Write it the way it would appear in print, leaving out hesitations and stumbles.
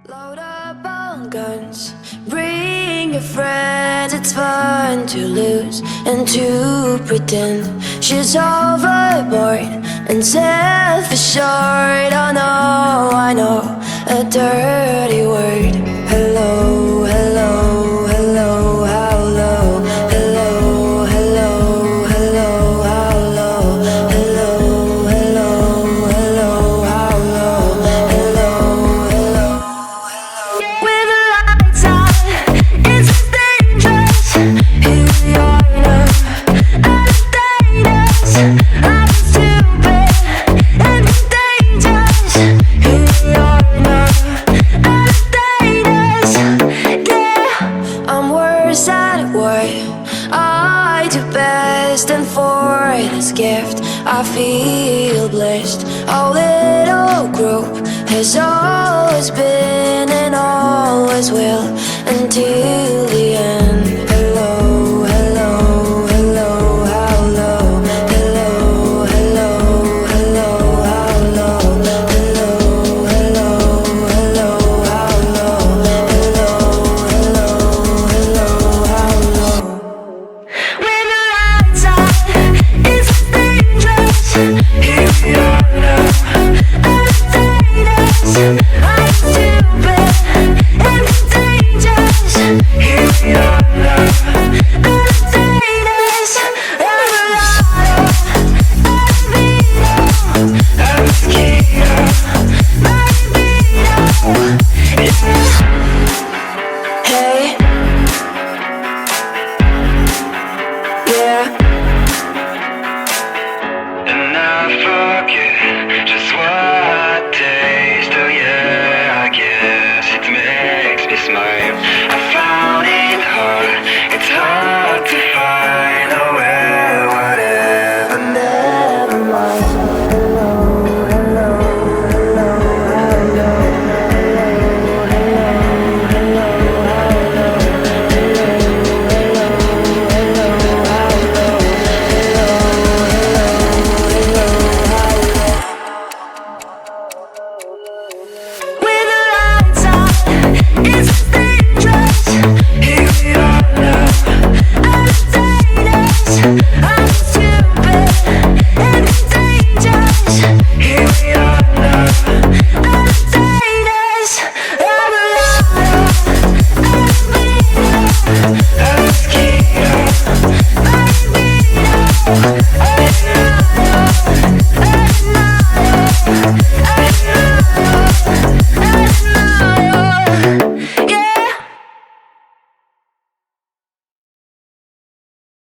Load up on guns, bring your friends, it's fun to lose and to pretend she's overboard and self-assured. Oh no, I know a dirty word. Hello, hello, hello, how low? Hello, hello, hello, how low? Hello, hello, hello, how low? Hello, hello. With the lights out, it's dangerous. Here we are now, entertain us. I'm stupid and dangerous. Here we are now, entertain us. Yeah, I'm worse at what I do best, and for this gift I feel blessed. Our little group has always been and always will until